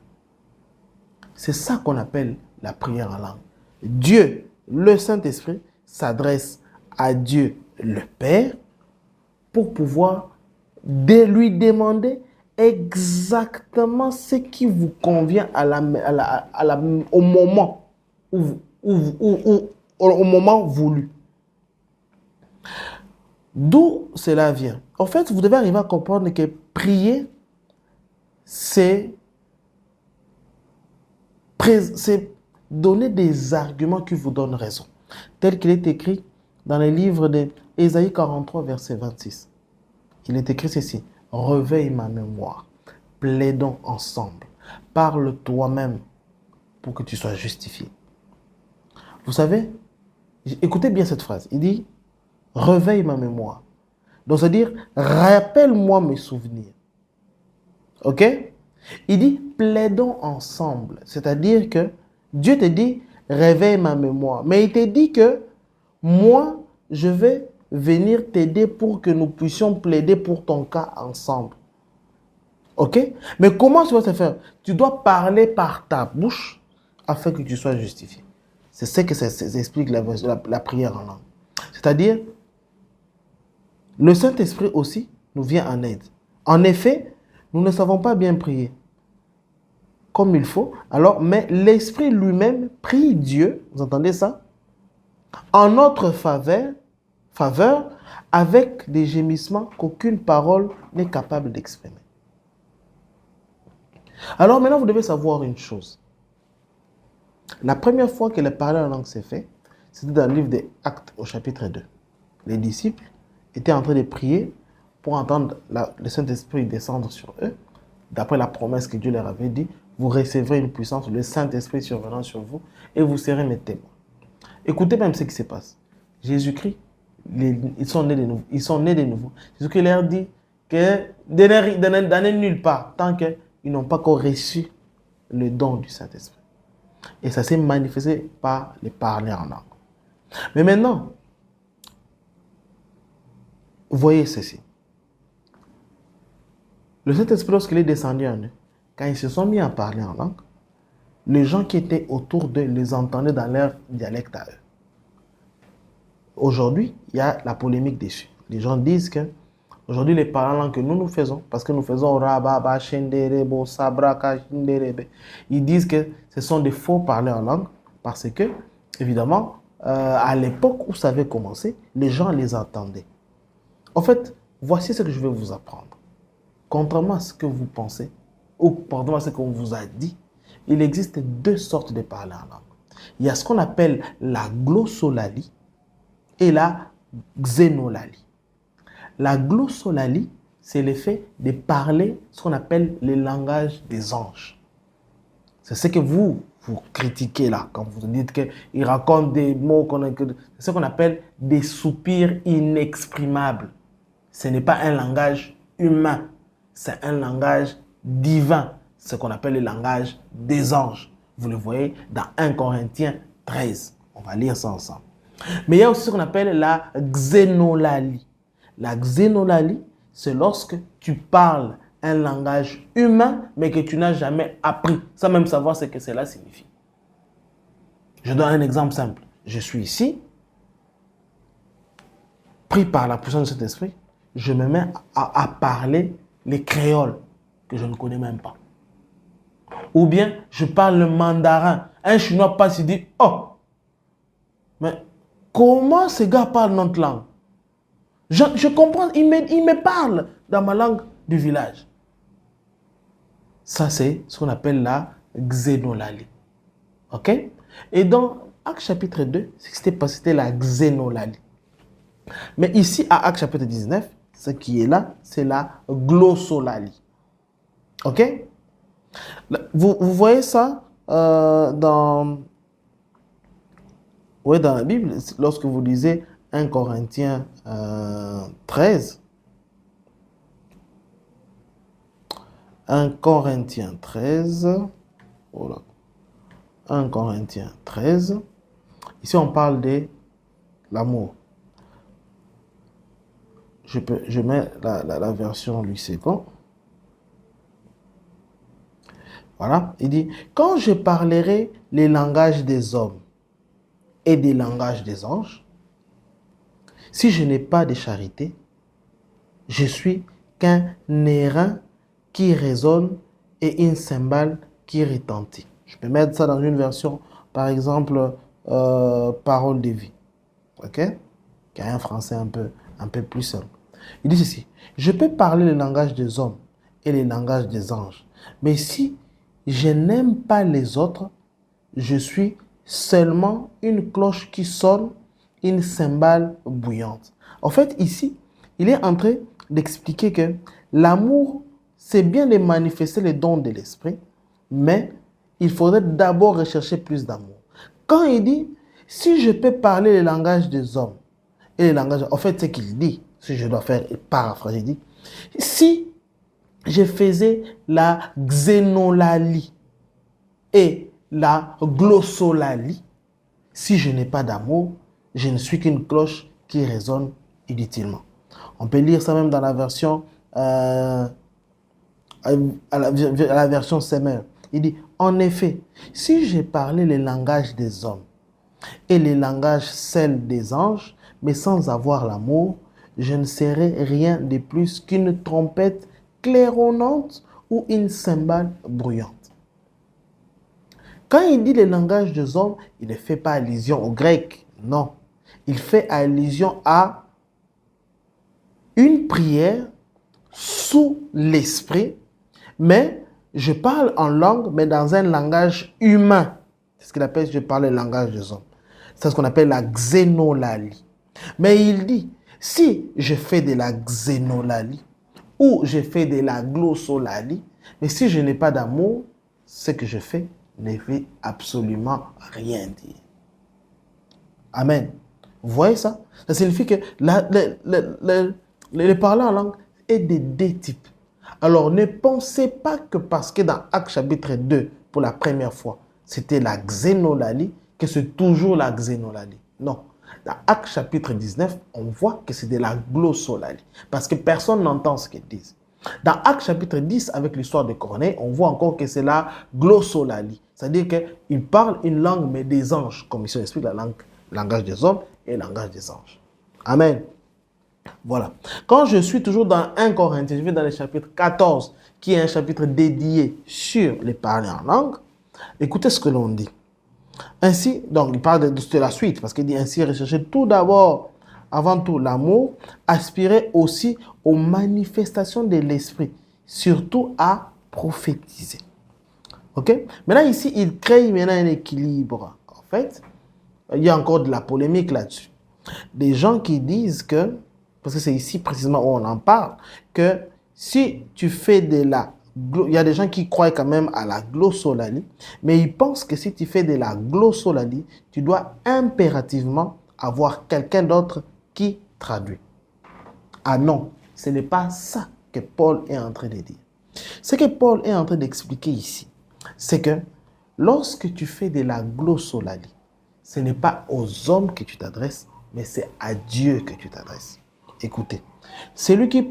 Speaker 1: C'est ça qu'on appelle la prière en langue. Dieu, le Saint-Esprit, s'adresse à Dieu, le Père, pour pouvoir lui demander exactement ce qui vous convient au moment au moment voulu. D'où cela vient? En fait, vous devez arriver à comprendre que prier, c'est c'est donner des arguments qui vous donnent raison. Tel qu'il est écrit dans les livres d'Ésaïe 43, verset 26. Il est écrit ceci. Réveille ma mémoire. Plaidons ensemble. Parle toi-même pour que tu sois justifié. Vous savez, écoutez bien cette phrase. Il dit, réveille ma mémoire. Donc, c'est-à-dire, rappelle-moi mes souvenirs. Ok? Il dit, plaidons ensemble. C'est-à-dire que Dieu te dit, réveille ma mémoire. Mais il te dit que moi, je vais venir t'aider pour que nous puissions plaider pour ton cas ensemble. Ok? Mais comment tu vas te faire? Tu dois parler par ta bouche afin que tu sois justifié. C'est ce que ça explique la prière en langue. C'est-à-dire, le Saint-Esprit aussi nous vient en aide. En effet, nous ne savons pas bien prier comme il faut. Alors, mais l'Esprit lui-même prie Dieu, vous entendez ça? En notre faveur, avec des gémissements qu'aucune parole n'est capable d'exprimer. Alors maintenant, vous devez savoir une chose. La première fois que le parler en langue s'est fait, c'était dans le livre des Actes au chapitre 2. Les disciples étaient en train de prier pour entendre le Saint-Esprit descendre sur eux, d'après la promesse que Dieu leur avait dit, vous recevrez une puissance, le Saint-Esprit survenant sur vous, et vous serez mes témoins. Écoutez même ce qui se passe. Jésus-Christ, ils sont nés de nouveau. Jésus-Christ leur dit que d'aller nulle part, tant qu'ils n'ont pas encore reçu le don du Saint-Esprit. Et ça s'est manifesté par les parler en langue. Mais maintenant, voyez ceci. Le Saint-Esprit, lorsqu'il est descendu en eux, quand ils se sont mis à parler en langue, les gens qui étaient autour d'eux les entendaient dans leur dialecte à eux. Aujourd'hui, il y a la polémique dessus. Les gens disent que aujourd'hui, les parler en langue que nous faisons, parce que nous faisons rababa, shenderebo, sabraka, shenderebe, ils disent que ce sont des faux parleurs en langue, parce que, évidemment, à l'époque où ça avait commencé, les gens les entendaient. En fait, voici ce que je vais vous apprendre. Contrairement à ce que vous pensez, ou pardon à ce qu'on vous a dit, il existe deux sortes de parler en langue. Il y a ce qu'on appelle la glossolalie et la xénolalie. La glossolalie, c'est le fait de parler ce qu'on appelle le langage des anges. C'est ce que vous critiquez là, quand vous dites qu'ils racontent des mots, c'est ce qu'on appelle des soupirs inexprimables. Ce n'est pas un langage humain, c'est un langage divin, ce qu'on appelle le langage des anges. Vous le voyez dans 1 Corinthiens 13. On va lire ça ensemble. Mais il y a aussi ce qu'on appelle la xénolalie. La xénolalie, c'est lorsque tu parles un langage humain, mais que tu n'as jamais appris, sans même savoir ce que cela signifie. Je donne un exemple simple. Je suis ici, pris par la puissance de cet esprit, je me mets à parler les créoles que je ne connais même pas. Ou bien, je parle le mandarin. Un Chinois passe et dit, oh, mais comment ce gars parle notre langue? Je comprends, il me parle dans ma langue du village. Ça, c'est ce qu'on appelle la xénolalie. OK? Et dans Actes chapitre 2, ce qui s'était passé, c'était la xénolalie. Mais ici, à Actes chapitre 19, ce qui est là, c'est la glossolalie. OK? Vous voyez ça dans la Bible, lorsque vous lisez 1 Corinthiens 13. 1 Corinthiens 13. Voilà. 1 Corinthiens 13. Ici, on parle de l'amour. Je mets la version Louis II. Voilà. Il dit, quand je parlerai les langages des hommes et des langages des anges, si je n'ai pas de charité, je suis qu'un airain qui résonne et une cymbale qui retentit. Je peux mettre ça dans une version, par exemple, parole de vie. OK? Qui a un français un peu plus simple. Il dit ceci, je peux parler le langage des hommes et le langage des anges, mais si je n'aime pas les autres, je suis seulement une cloche qui sonne, une cymbale bouillante. En fait, ici, il est en train d'expliquer que l'amour, c'est bien de manifester les dons de l'esprit, mais il faudrait d'abord rechercher plus d'amour. Quand il dit, si je peux parler le langage des hommes, et le langage, en fait, c'est qu'il dit, si je dois faire paraphraser, il dit, si je faisais la xénolalie et la glossolalie, si je n'ai pas d'amour, je ne suis qu'une cloche qui résonne inutilement. On peut lire ça même dans la version, à la version Semeur. Il dit, en effet, si j'ai parlé le langage des hommes et le langage celle des anges, mais sans avoir l'amour, je ne serai rien de plus qu'une trompette claironnante ou une cymbale bruyante. Quand il dit le langage des hommes, il ne fait pas allusion au grec, non. Il fait allusion à une prière sous l'esprit, mais je parle en langue, mais dans un langage humain. C'est ce qu'il appelle, je parle le langage des hommes. C'est ce qu'on appelle la xénolalie. Mais il dit, si je fais de la xénolalie ou je fais de la glossolalie, mais si je n'ai pas d'amour, ce que je fais ne veut absolument rien dire. Amen. Vous voyez ça? Ça signifie que le parler en langue est de deux types. Alors ne pensez pas que parce que dans Actes chapitre 2, pour la première fois, c'était la xénolalie, que c'est toujours la xénolalie. Non. Dans Actes chapitre 19, on voit que c'est de la glossolalie. Parce que personne n'entend ce qu'ils disent. Dans Actes chapitre 10, avec l'histoire de Corneille, on voit encore que c'est la glossolalie. C'est-à-dire qu'ils parlent une langue, mais des anges. Comme ici on explique la langue, le langage des hommes et le langage des anges. Amen. Voilà. Quand je suis toujours dans 1 Corinthiens, je vais dans le chapitre 14, qui est un chapitre dédié sur les parler en langue. Écoutez ce que l'on dit. Ainsi, donc il parle de la suite, parce qu'il dit ainsi, recherchez tout d'abord, avant tout, l'amour, aspirez aussi aux manifestations de l'esprit, surtout à prophétiser. Ok? Maintenant, ici, il crée maintenant un équilibre. En fait, il y a encore de la polémique là-dessus. Des gens qui disent que, parce que c'est ici précisément où on en parle, que si tu fais de la... Il y a des gens qui croient quand même à la glossolalie, mais ils pensent que si tu fais de la glossolalie, tu dois impérativement avoir quelqu'un d'autre qui traduit. Ah non, ce n'est pas ça que Paul est en train de dire. Ce que Paul est en train d'expliquer ici, c'est que lorsque tu fais de la glossolalie, ce n'est pas aux hommes que tu t'adresses, mais c'est à Dieu que tu t'adresses. Écoutez, celui qui,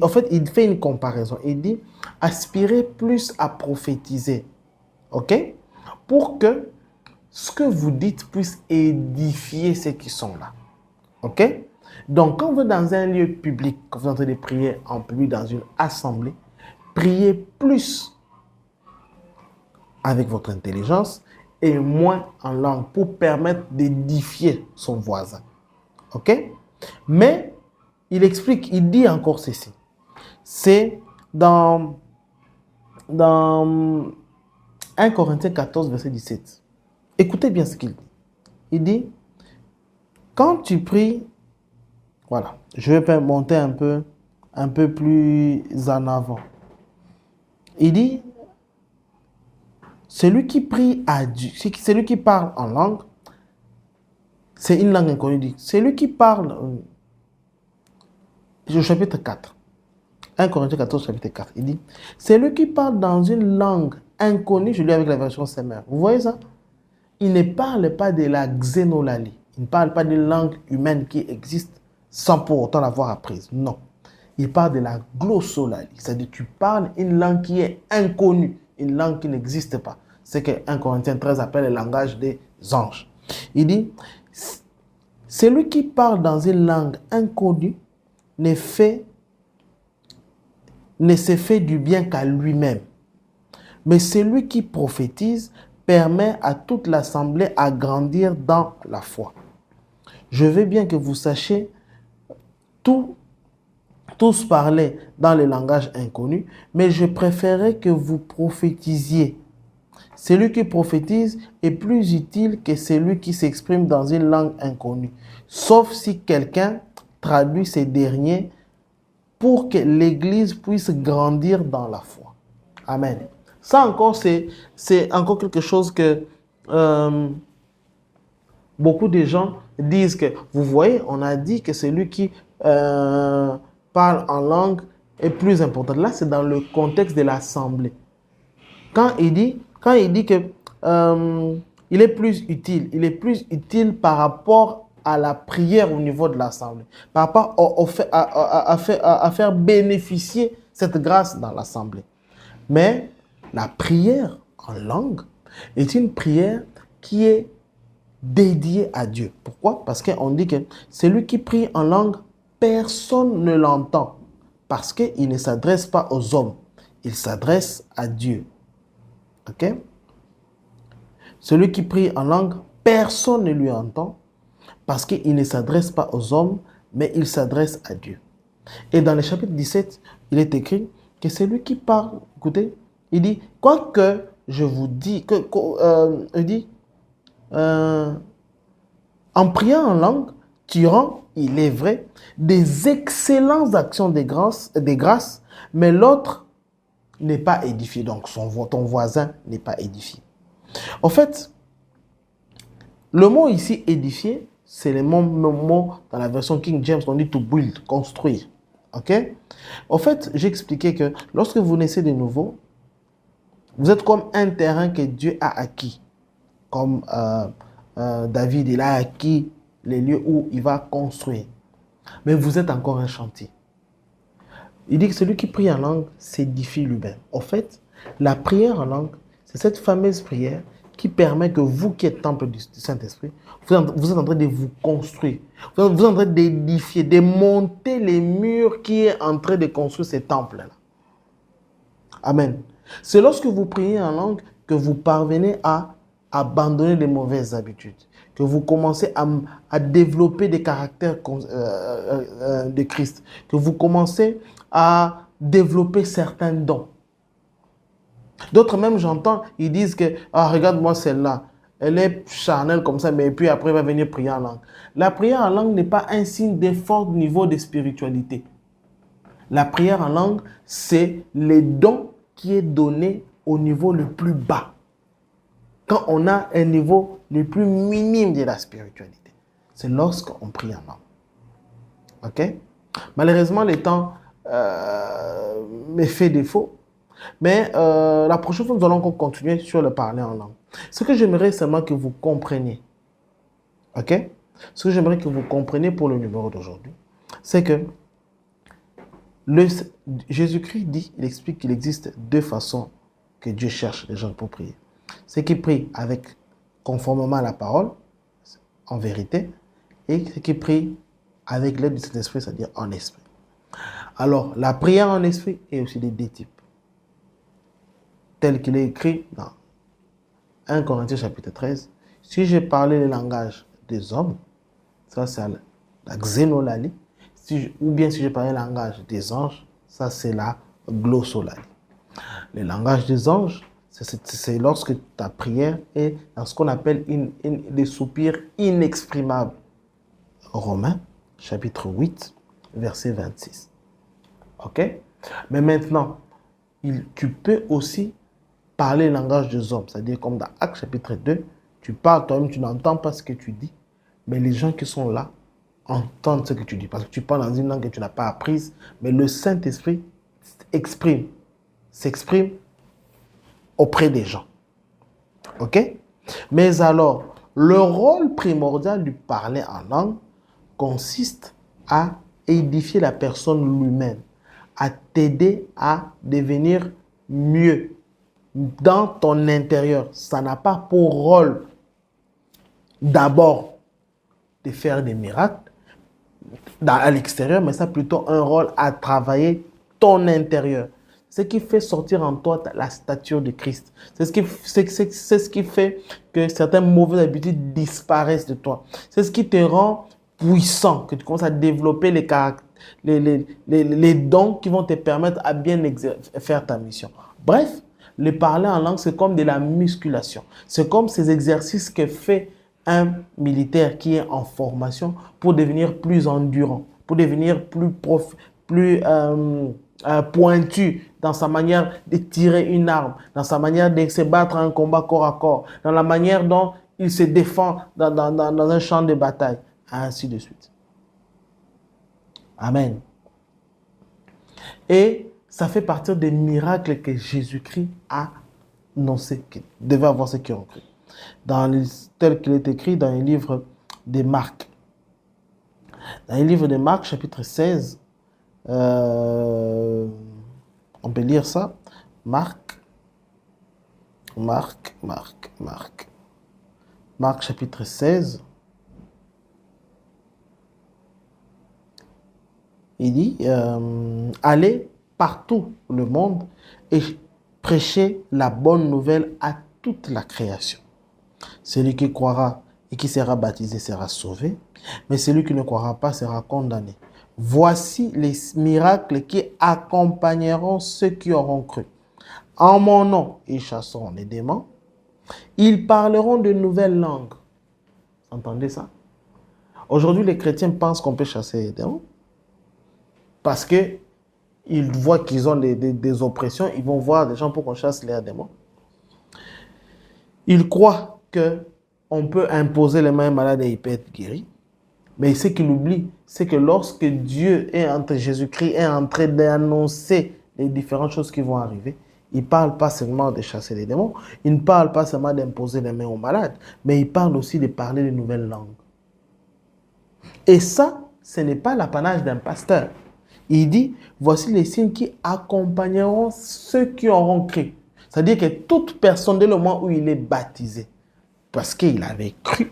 Speaker 1: en fait, il fait une comparaison. Il dit, aspirez plus à prophétiser, ok? Pour que ce que vous dites puisse édifier ceux qui sont là, ok? Donc, quand vous êtes dans un lieu public, quand vous êtes en train de prier en public dans une assemblée, priez plus avec votre intelligence et moins en langue pour permettre d'édifier son voisin, ok? Mais il explique, il dit encore ceci. C'est dans 1 Corinthiens 14, verset 17. Écoutez bien ce qu'il dit. Il dit, quand tu pries, voilà, je vais monter un peu plus en avant. Il dit, celui qui prie à Dieu, celui qui parle en langue, c'est une langue inconnue. Il dit, celui qui parle... au chapitre 4, 1 Corinthiens 14, chapitre 4, il dit, celui qui parle dans une langue inconnue, je lis avec la version Semeur. Vous voyez ça? Il ne parle pas de la xénolalie. Il ne parle pas d'une langue humaine qui existe sans pour autant l'avoir apprise. Non. Il parle de la glossolalie. C'est-à-dire que tu parles une langue qui est inconnue, une langue qui n'existe pas. C'est que 1 Corinthiens 13 appelle le langage des anges. Il dit, celui qui parle dans une langue inconnue ne se fait du bien qu'à lui-même. Mais celui qui prophétise permet à toute l'assemblée à grandir dans la foi. Je veux bien que vous sachiez tous parler dans le langage inconnu, mais je préférerais que vous prophétisiez. Celui qui prophétise est plus utile que celui qui s'exprime dans une langue inconnue, sauf si quelqu'un traduit ces derniers pour que l'Église puisse grandir dans la foi. Amen. Ça encore, c'est encore quelque chose que beaucoup de gens disent que, vous voyez, on a dit que celui qui parle en langue est plus important. Là, c'est dans le contexte de l'assemblée. Quand il dit que il est plus utile par rapport à la prière au niveau de l'assemblée, par rapport à faire bénéficier cette grâce dans l'assemblée. Mais la prière en langue est une prière qui est dédiée à Dieu. Pourquoi? Parce qu'on dit que celui qui prie en langue, personne ne l'entend. Parce qu'il ne s'adresse pas aux hommes, il s'adresse à Dieu. Ok? Celui qui prie en langue, personne ne lui entend parce qu'il ne s'adresse pas aux hommes, mais il s'adresse à Dieu. Et dans le chapitre 17, il est écrit que celui qui parle, écoutez, il dit, quoique je vous dis, il dit, en priant en langue, tu rends, il est vrai, des excellentes actions des grâces, mais l'autre n'est pas édifié. Donc, ton voisin n'est pas édifié. En fait, le mot ici, édifier, c'est le mot dans la version King James, on dit to build, construire. Ok? En fait, j'expliquais que lorsque vous naissez de nouveau, vous êtes comme un terrain que Dieu a acquis. Comme David, il a acquis les lieux où il va construire. Mais vous êtes encore un chantier. Il dit que celui qui prie en langue s'édifie lui-même. En fait, la prière en langue, c'est cette fameuse prière qui permet que vous qui êtes temple du Saint-Esprit, vous êtes en train de vous construire. Vous êtes en train d'édifier, de monter les murs qui est en train de construire ces temples-là. Amen. C'est lorsque vous priez en langue que vous parvenez à abandonner les mauvaises habitudes, que vous commencez à développer des caractères de Christ, que vous commencez à développer certains dons. D'autres même, j'entends, ils disent que « Ah, regarde-moi celle-là, elle est charnelle comme ça, mais puis après, elle va venir prier en langue. » La prière en langue n'est pas un signe d'un fort niveau de spiritualité. La prière en langue, c'est le don qui est donné au niveau le plus bas. Quand on a un niveau le plus minime de la spiritualité, c'est lorsqu'on prie en langue. Ok? Malheureusement, le temps me fait défaut. Mais la prochaine fois, nous allons continuer sur le parler en langue. Ce que j'aimerais seulement que vous compreniez, ok? Ce que j'aimerais que vous compreniez pour le numéro d'aujourd'hui, c'est que Jésus-Christ dit, il explique qu'il existe deux façons que Dieu cherche les gens pour prier. Ceux qui prient conformément à la parole, en vérité, et ceux qui prient avec l'aide du Saint-Esprit, c'est-à-dire en esprit. Alors, la prière en esprit est aussi de deux types. Tel qu'il est écrit dans 1 Corinthiens chapitre 13. Si j'ai parlé le langage des hommes, ça c'est la xénolalie, ou bien si j'ai parlé le langage des anges, ça c'est la glossolalie. Le langage des anges, c'est lorsque ta prière est dans ce qu'on appelle des soupirs inexprimables. Romains chapitre 8, verset 26. Ok? Mais maintenant, tu peux aussi parler le langage des hommes, c'est-à-dire comme dans Actes chapitre 2, tu parles toi-même, tu n'entends pas ce que tu dis, mais les gens qui sont là entendent ce que tu dis, parce que tu parles dans une langue que tu n'as pas apprise, mais le Saint-Esprit s'exprime auprès des gens. Ok? Mais alors, le rôle primordial du parler en langue consiste à édifier la personne lui-même, à t'aider à devenir mieux dans ton intérieur. Ça n'a pas pour rôle d'abord de faire des miracles à l'extérieur, mais ça a plutôt un rôle à travailler ton intérieur. Ce qui fait sortir en toi la stature de Christ. C'est ce qui fait que certaines mauvaises habitudes disparaissent de toi. C'est ce qui te rend puissant, que tu commences à développer les dons qui vont te permettre à bien faire ta mission. Bref, Le parler en langue, c'est comme de la musculation. C'est comme ces exercices que fait un militaire qui est en formation pour devenir plus endurant, pour devenir plus pointu dans sa manière de tirer une arme, dans sa manière de se battre un combat corps à corps, dans la manière dont il se défend dans un champ de bataille, ainsi de suite. Amen. Et ça fait partie des miracles que Jésus-Christ a annoncé, qu'il devait avoir ceux qui ont cru. Tel qu'il est écrit dans le livre de Marc. Dans le livre de Marc, chapitre 16, on peut lire ça. Marc, chapitre 16. Il dit, allez partout le monde et prêchez la bonne nouvelle à toute la création. Celui qui croira et qui sera baptisé sera sauvé, mais celui qui ne croira pas sera condamné. Voici les miracles qui accompagneront ceux qui auront cru. En mon nom, ils chasseront les démons. Ils parleront de nouvelles langues. Vous entendez ça? Aujourd'hui, les chrétiens pensent qu'on peut chasser les démons parce qu'ils voient qu'ils ont des oppressions. Ils vont voir des gens pour qu'on chasse les démons. Ils croient qu'on peut imposer les mains malades et il peut être guéri. Mais ce qu'il oublie, c'est que lorsque Jésus-Christ est en train d'annoncer les différentes choses qui vont arriver, il ne parle pas seulement de chasser les démons, il ne parle pas seulement d'imposer les mains aux malades, mais il parle aussi de parler de nouvelles langues. Et ça, ce n'est pas l'apanage d'un pasteur. Il dit, voici les signes qui accompagneront ceux qui auront cru. C'est-à-dire que toute personne, dès le moment où il est baptisé, parce qu'il avait cru,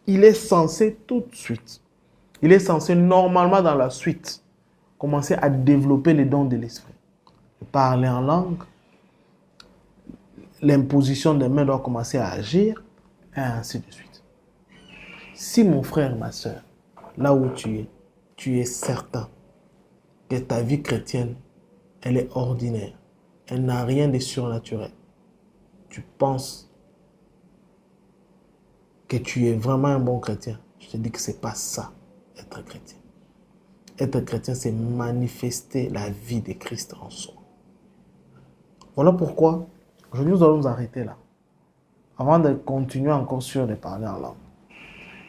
Speaker 1: il est censé tout de suite, il est censé normalement dans la suite, commencer à développer les dons de l'esprit. Parler en langue, l'imposition des mains doit commencer à agir, et ainsi de suite. Si mon frère, ma soeur, là où tu es certain que ta vie chrétienne, elle est ordinaire, elle n'a rien de surnaturel, tu penses que tu es vraiment un bon chrétien, je te dis que ce n'est pas ça, être chrétien. Être chrétien, c'est manifester la vie de Christ en soi. Voilà pourquoi aujourd'hui nous allons nous arrêter là, avant de continuer encore sur de parler en langue.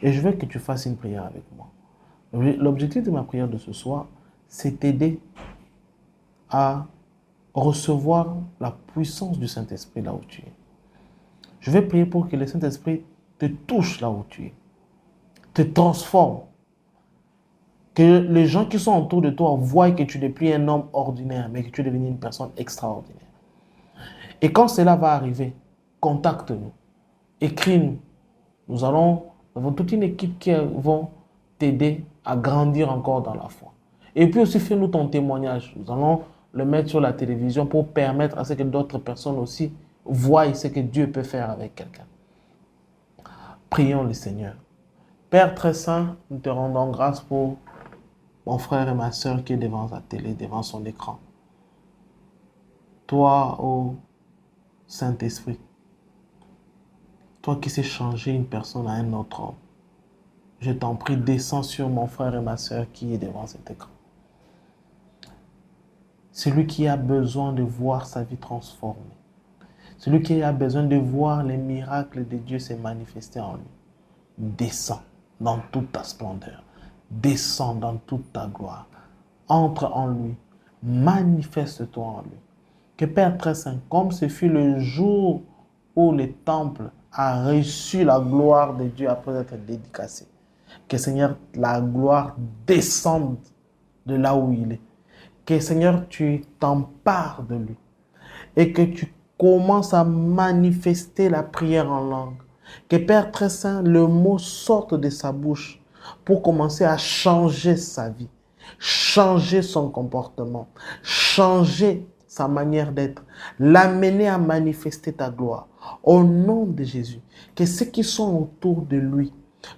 Speaker 1: Et je veux que tu fasses une prière avec moi. L'objectif de ma prière de ce soir, c'est t'aider à recevoir la puissance du Saint-Esprit là où tu es. Je vais prier pour que le Saint-Esprit te touche là où tu es, te transforme, que les gens qui sont autour de toi voient que tu n'es plus un homme ordinaire, mais que tu es devenu une personne extraordinaire. Et quand cela va arriver, contacte-nous, écris-nous. Nous avons toute une équipe qui va t'aider à grandir encore dans la foi. Et puis aussi, fais-nous ton témoignage. Nous allons le mettre sur la télévision pour permettre à ce que d'autres personnes aussi voient ce que Dieu peut faire avec quelqu'un. Prions le Seigneur. Père très saint, nous te rendons grâce pour mon frère et ma soeur qui est devant sa télé, devant son écran. Toi, ô Saint-Esprit, toi qui sais changer une personne à un autre homme, je t'en prie, descends sur mon frère et ma soeur qui est devant cet écran. Celui qui a besoin de voir sa vie transformée. Celui qui a besoin de voir les miracles de Dieu se manifester en lui. Descends dans toute ta splendeur. Descends dans toute ta gloire. Entre en lui. Manifeste-toi en lui. Que Père très saint, comme ce fut le jour où le temple a reçu la gloire de Dieu après être dédicacé, que Seigneur, la gloire descende de là où il est. Que Seigneur, tu t'empares de lui et que tu commences à manifester la prière en langue. Que Père très saint, le mot sorte de sa bouche pour commencer à changer sa vie, changer son comportement, changer sa manière d'être, l'amener à manifester ta gloire. Au nom de Jésus, que ceux qui sont autour de lui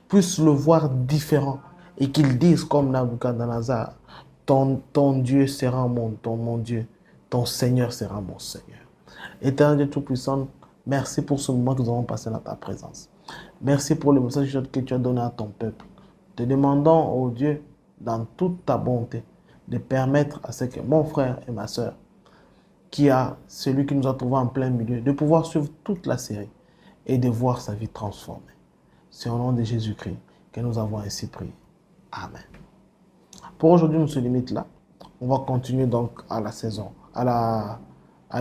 Speaker 1: puissent le voir différent et qu'ils disent comme Nabuchodonosor, ton Dieu sera mon Dieu, ton Seigneur sera mon Seigneur. Éternel Dieu Tout-Puissant, merci pour ce moment que nous avons passé dans ta présence. Merci pour le message que tu as donné à ton peuple. Te demandons, oh Dieu, dans toute ta bonté, de permettre à ce que mon frère et ma soeur, qui a celui qui nous a trouvés en plein milieu, de pouvoir suivre toute la série et de voir sa vie transformée. C'est au nom de Jésus-Christ que nous avons ainsi prié. Amen. Pour aujourd'hui, on se limite là. On va continuer donc à la saison, à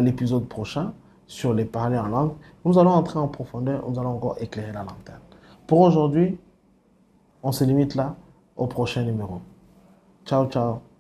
Speaker 1: l'épisode prochain sur les parler en langue. Nous allons entrer en profondeur, nous allons encore éclairer la lanterne. Pour aujourd'hui, on se limite là au prochain numéro. Ciao, ciao.